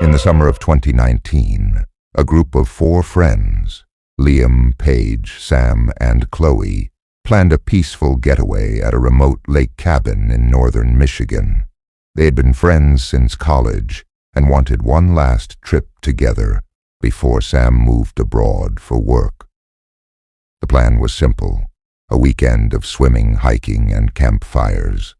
In the summer of 2019, a group of 4 friends, Liam, Paige, Sam, and Chloe, planned a peaceful getaway at a remote lake cabin in northern Michigan. They had been friends since college and wanted one last trip together before Sam moved abroad for work. The plan was simple: a weekend of swimming, hiking, and campfires.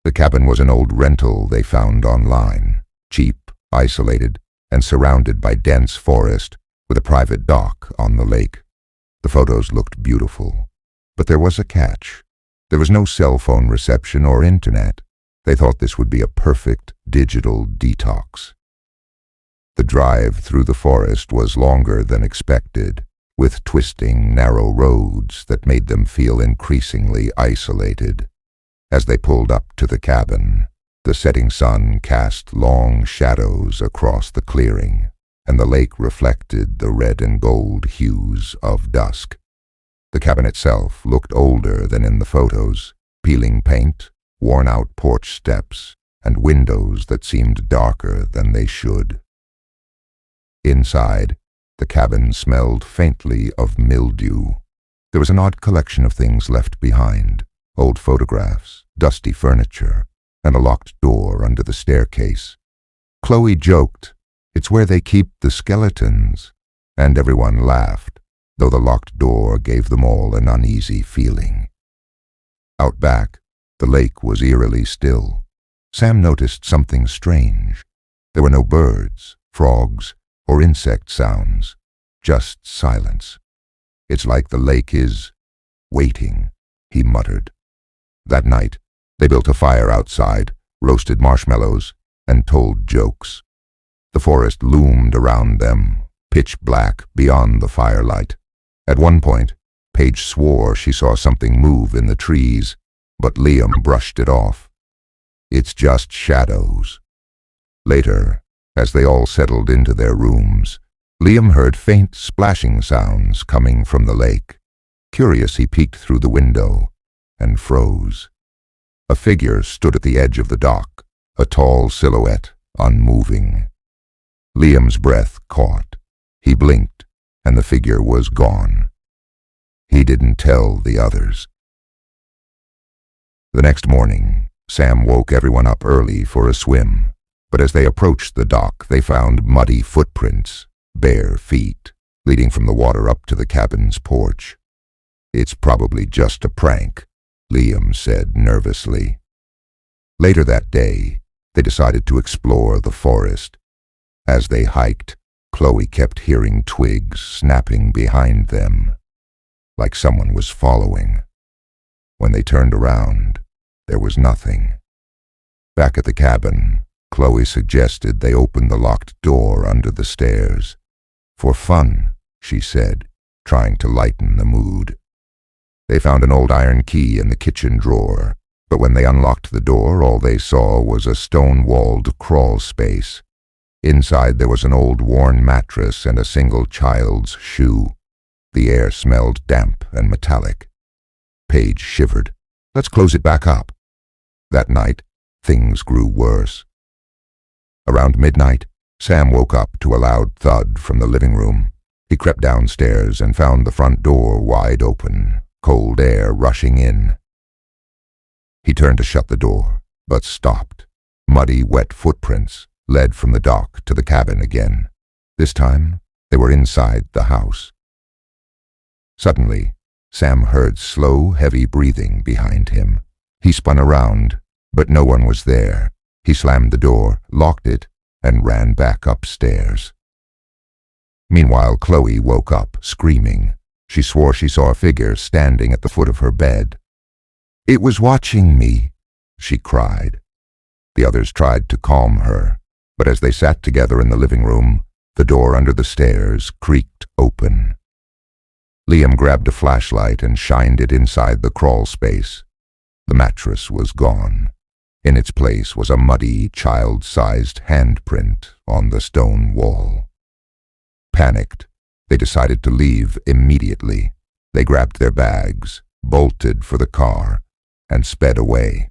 The cabin was an old rental they found online, cheap, isolated, and surrounded by dense forest, with a private dock on the lake. The photos looked beautiful, but there was a catch. There was no cell phone reception or internet. They thought this would be a perfect digital detox. The drive through the forest was longer than expected, with twisting, narrow roads that made them feel increasingly isolated. As they pulled up to the cabin, the setting sun cast long shadows across the clearing, and the lake reflected the red and gold hues of dusk. The cabin itself looked older than in the photos: peeling paint, worn-out porch steps, and windows that seemed darker than they should. Inside, the cabin smelled faintly of mildew. There was an odd collection of things left behind: old photographs, dusty furniture, and a locked door under the staircase. Chloe joked, "It's where they keep the skeletons," and everyone laughed, though the locked door gave them all an uneasy feeling. Out back, the lake was eerily still. Sam noticed something strange. There were no birds, frogs, or insect sounds, just silence. "It's like the lake is waiting," he muttered. That night, they built a fire outside, roasted marshmallows, and told jokes. The forest loomed around them, pitch black beyond the firelight. At one point, Paige swore she saw something move in the trees, but Liam brushed it off. "It's just shadows." Later, as they all settled into their rooms, Liam heard faint splashing sounds coming from the lake. Curious, he peeked through the window and froze. A figure stood at the edge of the dock, a tall silhouette, unmoving. Liam's breath caught. He blinked, and the figure was gone. He didn't tell the others. The next morning, Sam woke everyone up early for a swim, but as they approached the dock, they found muddy footprints, bare feet, leading from the water up to the cabin's porch. "It's probably just a prank," Liam said nervously. Later that day, they decided to explore the forest. As they hiked, Chloe kept hearing twigs snapping behind them, like someone was following. When they turned around, there was nothing. Back at the cabin, Chloe suggested they open the locked door under the stairs. "For fun," she said, trying to lighten the mood. They found an old iron key in the kitchen drawer, but when they unlocked the door, all they saw was a stone-walled crawl space. Inside there was an old worn mattress and a single child's shoe. The air smelled damp and metallic. Paige shivered. "Let's close it back up." That night, things grew worse. Around midnight, Sam woke up to a loud thud from the living room. He crept downstairs and found the front door wide open, cold air rushing in. He turned to shut the door, but stopped. Muddy, wet footprints led from the dock to the cabin again. This time, they were inside the house. Suddenly, Sam heard slow, heavy breathing behind him. He spun around, but no one was there. He slammed the door, locked it, and ran back upstairs. Meanwhile, Chloe woke up, screaming. She swore she saw a figure standing at the foot of her bed. "It was watching me," she cried. The others tried to calm her, but as they sat together in the living room, the door under the stairs creaked open. Liam grabbed a flashlight and shined it inside the crawl space. The mattress was gone. In its place was a muddy, child-sized handprint on the stone wall. Panicked, they decided to leave immediately. They grabbed their bags, bolted for the car, and sped away.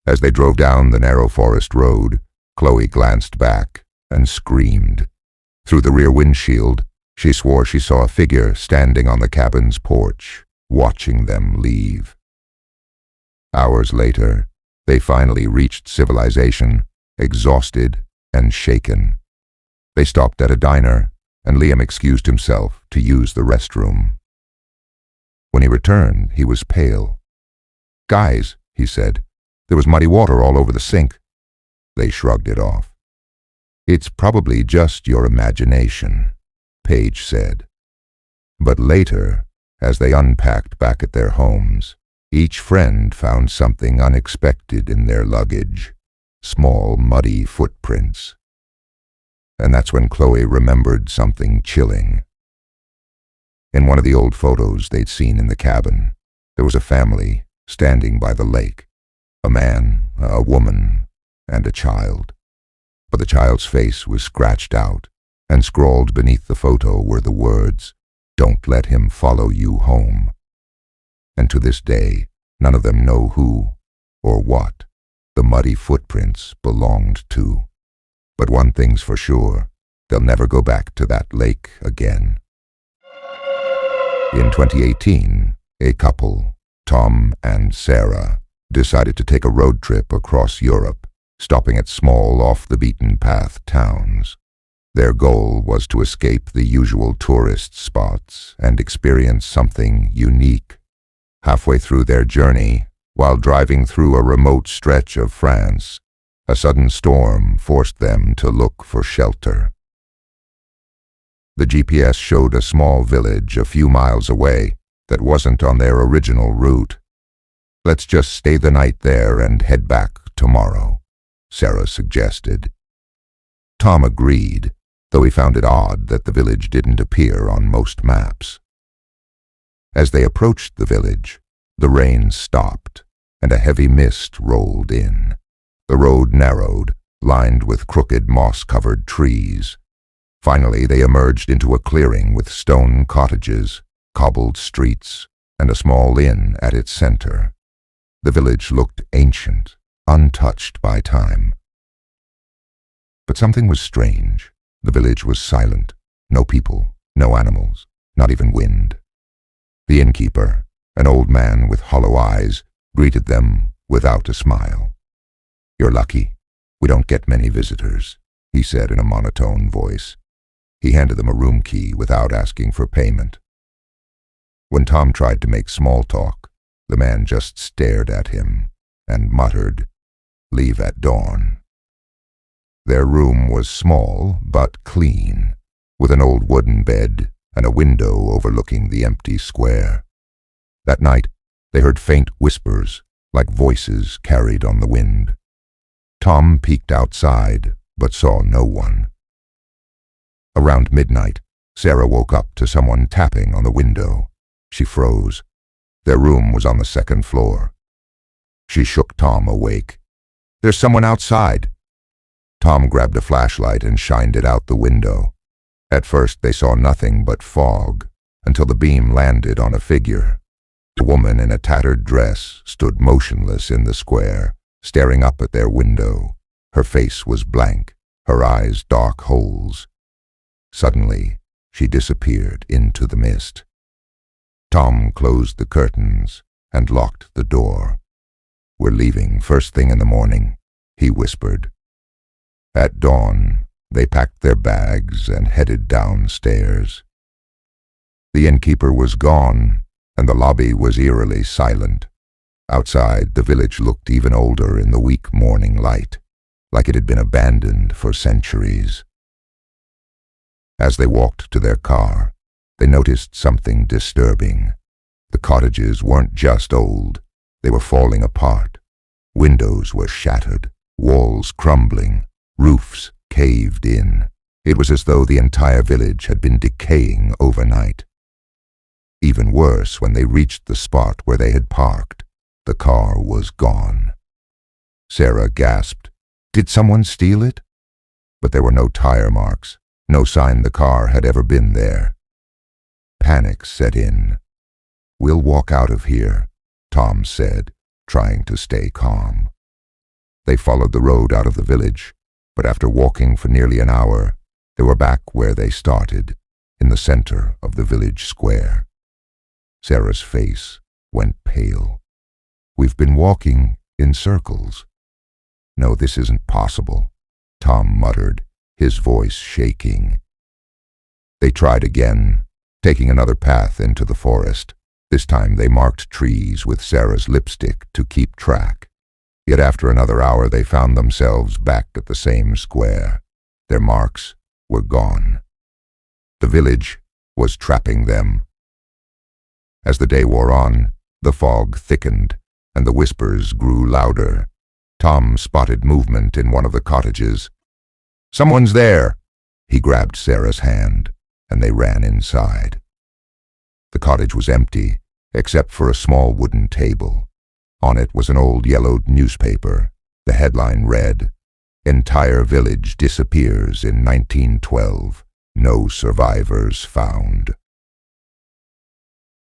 As they drove down the narrow forest road, Chloe glanced back and screamed. Through the rear windshield, she swore she saw a figure standing on the cabin's porch, watching them leave. Hours later, they finally reached civilization, exhausted and shaken. They stopped at a diner, and Liam excused himself to use the restroom. When he returned, he was pale. "Guys," he said, "there was muddy water all over the sink." They shrugged it off. "It's probably just your imagination," Paige said. But later, as they unpacked back at their homes, each friend found something unexpected in their luggage, small, muddy footprints. And that's when Chloe remembered something chilling. In one of the old photos they'd seen in the cabin, there was a family standing by the lake, a man, a woman, and a child. But the child's face was scratched out, and scrawled beneath the photo were the words, "Don't let him follow you home." And to this day, none of them know who or what the muddy footprints belonged to. But one thing's for sure, they'll never go back to that lake again. In 2018, a couple, Tom and Sarah, decided to take a road trip across Europe, stopping at small, off-the-beaten-path towns. Their goal was to escape the usual tourist spots and experience something unique. Halfway through their journey, while driving through a remote stretch of France, a sudden storm forced them to look for shelter. The GPS showed a small village a few miles away that wasn't on their original route. "Let's just stay the night there and head back tomorrow," Sarah suggested. Tom agreed, though he found it odd that the village didn't appear on most maps. As they approached the village, the rain stopped, and a heavy mist rolled in. The road narrowed, lined with crooked moss-covered trees. Finally, they emerged into a clearing with stone cottages, cobbled streets, and a small inn at its center. The village looked ancient, untouched by time. But something was strange. The village was silent. No people, no animals, not even wind. The innkeeper, an old man with hollow eyes, greeted them without a smile. "You're lucky. We don't get many visitors," he said in a monotone voice. He handed them a room key without asking for payment. When Tom tried to make small talk, the man just stared at him and muttered, "Leave at dawn." Their room was small but clean, with an old wooden bed and a window overlooking the empty square. That night, they heard faint whispers, like voices carried on the wind. Tom peeked outside, but saw no one. Around midnight, Sarah woke up to someone tapping on the window. She froze. Their room was on the second floor. She shook Tom awake. "There's someone outside." Tom grabbed a flashlight and shined it out the window. At first they saw nothing but fog, until the beam landed on a figure. A woman in a tattered dress stood motionless in the square, staring up at their window. Her face was blank, her eyes dark holes. Suddenly, she disappeared into the mist. Tom closed the curtains and locked the door. "We're leaving first thing in the morning," he whispered. At dawn, they packed their bags and headed downstairs. The innkeeper was gone, and the lobby was eerily silent. Outside, the village looked even older in the weak morning light, like it had been abandoned for centuries. As they walked to their car, they noticed something disturbing. The cottages weren't just old, they were falling apart. Windows were shattered, walls crumbling, roofs caved in. It was as though the entire village had been decaying overnight. Even worse, when they reached the spot where they had parked, the car was gone. Sarah gasped, "Did someone steal it?" But there were no tire marks, no sign the car had ever been there. Panic set in. "We'll walk out of here," Tom said, trying to stay calm. They followed the road out of the village, but after walking for nearly an hour, they were back where they started, in the center of the village square. Sarah's face went pale. "We've been walking in circles." "No, this isn't possible," Tom muttered, his voice shaking. They tried again, taking another path into the forest. This time they marked trees with Sarah's lipstick to keep track. Yet after another hour they found themselves back at the same square. Their marks were gone. The village was trapping them. As the day wore on, the fog thickened, and the whispers grew louder. Tom spotted movement in one of the cottages. "Someone's there!" He grabbed Sarah's hand, and they ran inside. The cottage was empty, except for a small wooden table. On it was an old yellowed newspaper. The headline read, "Entire village disappears in 1912. No survivors found."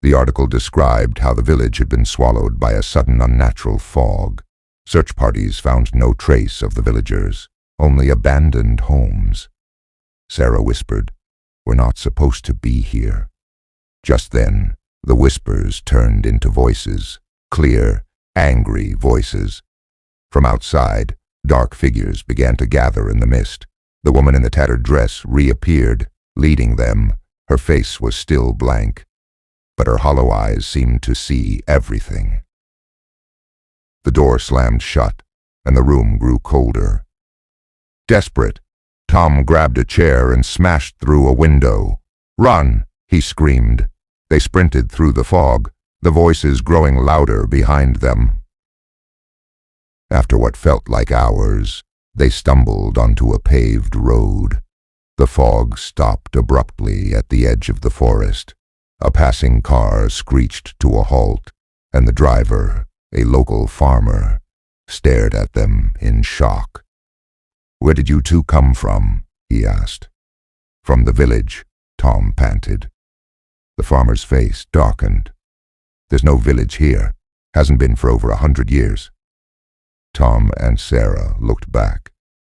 The article described how the village had been swallowed by a sudden unnatural fog. Search parties found no trace of the villagers, only abandoned homes. Sarah whispered, "We're not supposed to be here." Just then, the whispers turned into voices, clear, angry voices. From outside, dark figures began to gather in the mist. The woman in the tattered dress reappeared, leading them. Her face was still blank, but her hollow eyes seemed to see everything. The door slammed shut, and the room grew colder. Desperate, Tom grabbed a chair and smashed through a window. "Run!" he screamed. They sprinted through the fog, the voices growing louder behind them. After what felt like hours, they stumbled onto a paved road. The fog stopped abruptly at the edge of the forest. A passing car screeched to a halt, and the driver, a local farmer, stared at them in shock. "Where did you two come from?" he asked. "From the village," Tom panted. The farmer's face darkened. "There's no village here. Hasn't been for over 100 years. Tom and Sarah looked back.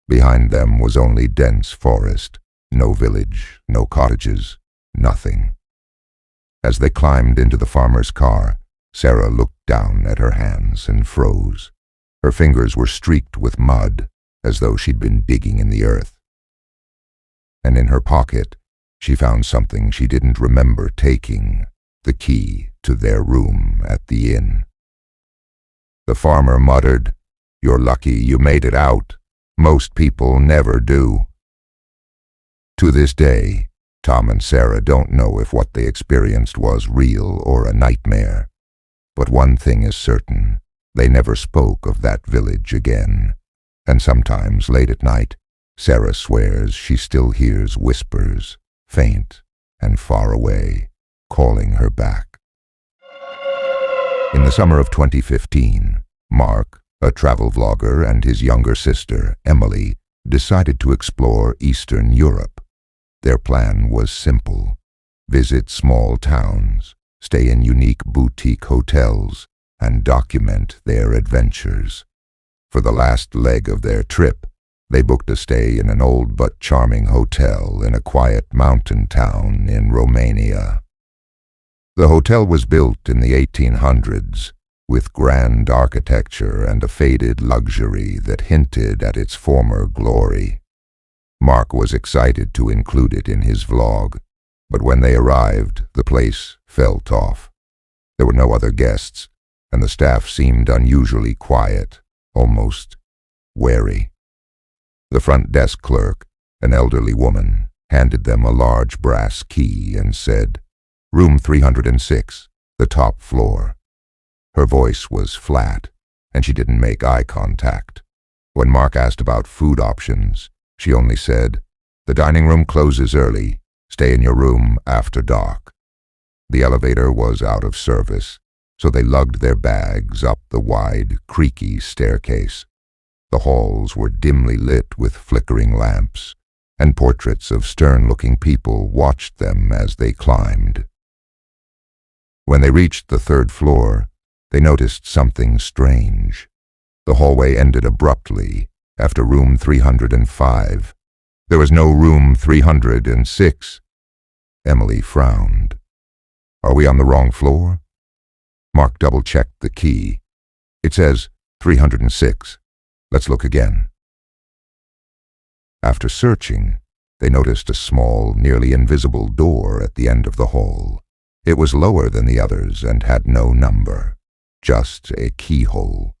Behind them was only dense forest. No village, no cottages, nothing. As they climbed into the farmer's car, Sarah looked down at her hands and froze. Her fingers were streaked with mud, as though she'd been digging in the earth. And in her pocket, she found something she didn't remember taking, the key to their room at the inn. The farmer muttered, "You're lucky you made it out. Most people never do." To this day, Tom and Sarah don't know if what they experienced was real or a nightmare. But one thing is certain, they never spoke of that village again. And sometimes, late at night, Sarah swears she still hears whispers, faint and far away, calling her back. In the summer of 2015, Mark, a travel vlogger, and his younger sister, Emily, decided to explore Eastern Europe. Their plan was simple: visit small towns, stay in unique boutique hotels, and document their adventures. For the last leg of their trip, they booked a stay in an old but charming hotel in a quiet mountain town in Romania. The hotel was built in the 1800s, with grand architecture and a faded luxury that hinted at its former glory. Mark was excited to include it in his vlog, but when they arrived, the place felt off. There were no other guests, and the staff seemed unusually quiet, almost wary. The front desk clerk, an elderly woman, handed them a large brass key and said, "Room 306, the top floor." Her voice was flat, and she didn't make eye contact. When Mark asked about food options, she only said, "The dining room closes early. Stay in your room after dark." The elevator was out of service, so they lugged their bags up the wide, creaky staircase. The halls were dimly lit with flickering lamps, and portraits of stern-looking people watched them as they climbed. When they reached the third floor, they noticed something strange. The hallway ended abruptly, after room 305. There was no room 306. Emily frowned. Are we on the wrong floor? Mark double-checked the key. It says 306. Let's look again. After searching, they noticed a small, nearly invisible door at the end of the hall. It was lower than the others and had no number, just a keyhole.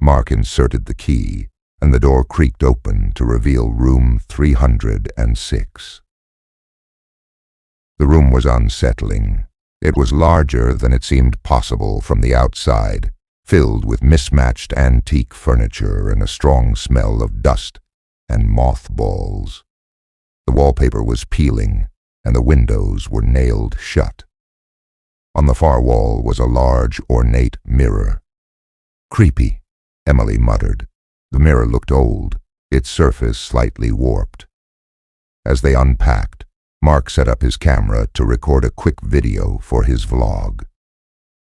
Mark inserted the key, and the door creaked open to reveal room 306. The room was unsettling. It was larger than it seemed possible from the outside, filled with mismatched antique furniture and a strong smell of dust and mothballs. The wallpaper was peeling, and the windows were nailed shut. On the far wall was a large, ornate mirror. Creepy, Emily muttered. The mirror looked old, its surface slightly warped. As they unpacked, Mark set up his camera to record a quick video for his vlog.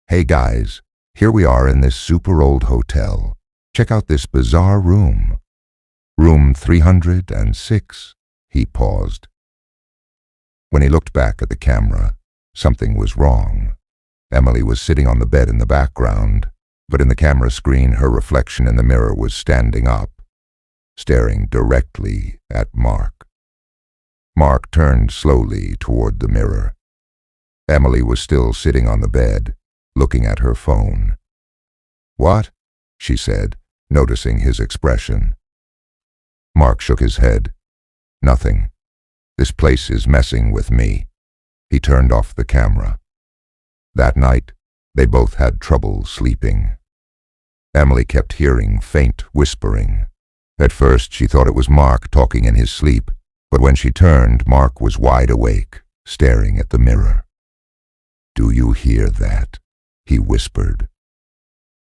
Hey guys, here we are in this super old hotel. Check out this bizarre room. Room 306. He paused. When he looked back at the camera, something was wrong. Emily was sitting on the bed in the background, but in the camera screen her reflection in the mirror was standing up, staring directly at Mark. Mark turned slowly toward the mirror. Emily was still sitting on the bed, looking at her phone. "What?" she said, noticing his expression. Mark shook his head. "Nothing. This place is messing with me." He turned off the camera. That night, they both had trouble sleeping. Emily kept hearing faint whispering. At first, she thought it was Mark talking in his sleep, but when she turned, Mark was wide awake, staring at the mirror. "Do you hear that?" he whispered.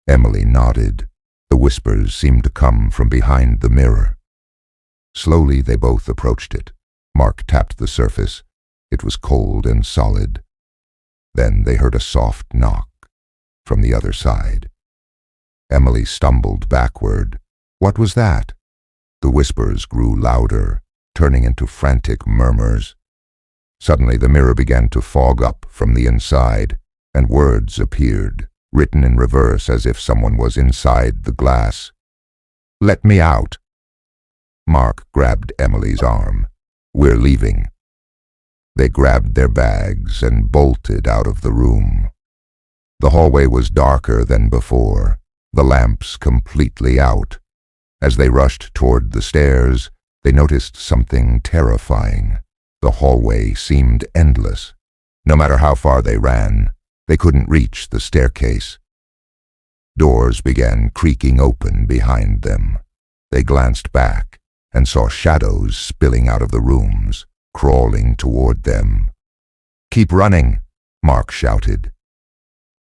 Emily nodded. The whispers seemed to come from behind the mirror. Slowly, they both approached it. Mark tapped the surface. It was cold and solid. Then they heard a soft knock from the other side. Emily stumbled backward. What was that? The whispers grew louder, turning into frantic murmurs. Suddenly the mirror began to fog up from the inside, and words appeared, written in reverse as if someone was inside the glass. "Let me out." Mark grabbed Emily's arm. "We're leaving." They grabbed their bags and bolted out of the room. The hallway was darker than before, the lamps completely out. As they rushed toward the stairs, they noticed something terrifying. The hallway seemed endless. No matter how far they ran, they couldn't reach the staircase. Doors began creaking open behind them. They glanced back and saw shadows spilling out of the rooms, crawling toward them. "Keep running," Mark shouted.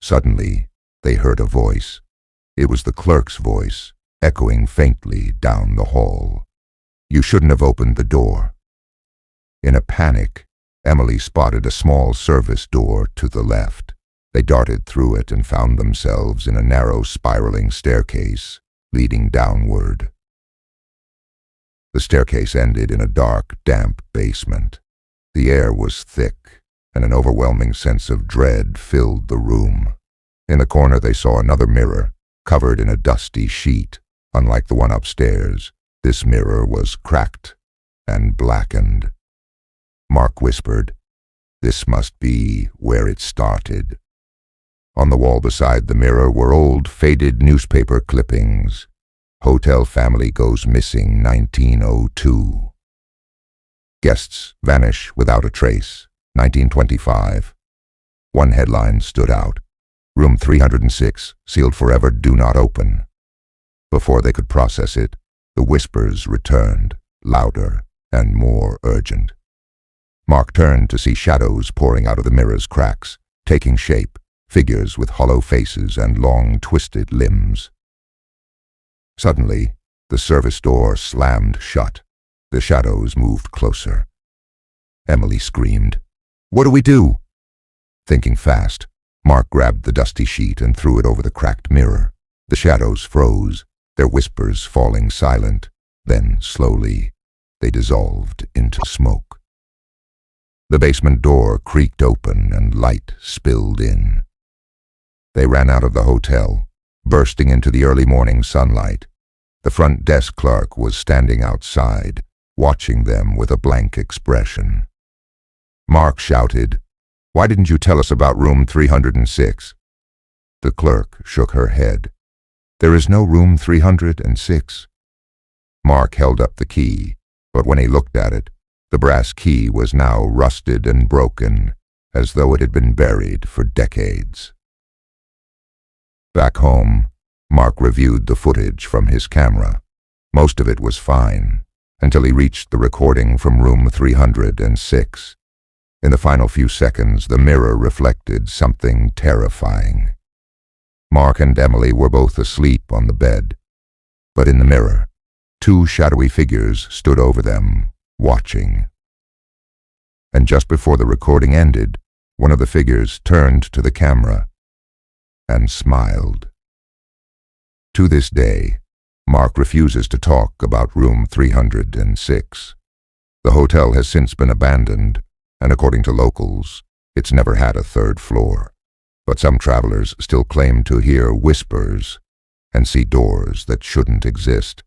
Suddenly, they heard a voice. It was the clerk's voice, echoing faintly down the hall. "You shouldn't have opened the door." In a panic, Emily spotted a small service door to the left. They darted through it and found themselves in a narrow spiraling staircase leading downward. The staircase ended in a dark, damp basement. The air was thick, and an overwhelming sense of dread filled the room. In the corner they saw another mirror, covered in a dusty sheet. Unlike the one upstairs, this mirror was cracked and blackened. Mark whispered, "This must be where it started." On the wall beside the mirror were old, faded newspaper clippings. "Hotel family goes missing 1902. Guests vanish without a trace, 1925. One headline stood out. "Room 306, sealed forever, do not open." Before they could process it, the whispers returned, louder and more urgent. Mark turned to see shadows pouring out of the mirror's cracks, taking shape, figures with hollow faces and long, twisted limbs. Suddenly, the service door slammed shut. The shadows moved closer. Emily screamed, "What do we do?" Thinking fast, Mark grabbed the dusty sheet and threw it over the cracked mirror. The shadows froze, their whispers falling silent. Then, slowly, they dissolved into smoke. The basement door creaked open and light spilled in. They ran out of the hotel, bursting into the early morning sunlight. The front desk clerk was standing outside, watching them with a blank expression. Mark shouted, "Why didn't you tell us about room 306? The clerk shook her head. "There is no room 306. Mark held up the key, but when he looked at it, the brass key was now rusted and broken, as though it had been buried for decades. Back home, Mark reviewed the footage from his camera. Most of it was fine, until he reached the recording from room 306. In the final few seconds, the mirror reflected something terrifying. Mark and Emily were both asleep on the bed, but in the mirror, two shadowy figures stood over them, watching. And just before the recording ended, one of the figures turned to the camera and smiled. To this day, Mark refuses to talk about room 306. The hotel has since been abandoned, and according to locals, it's never had a third floor. But some travelers still claim to hear whispers and see doors that shouldn't exist.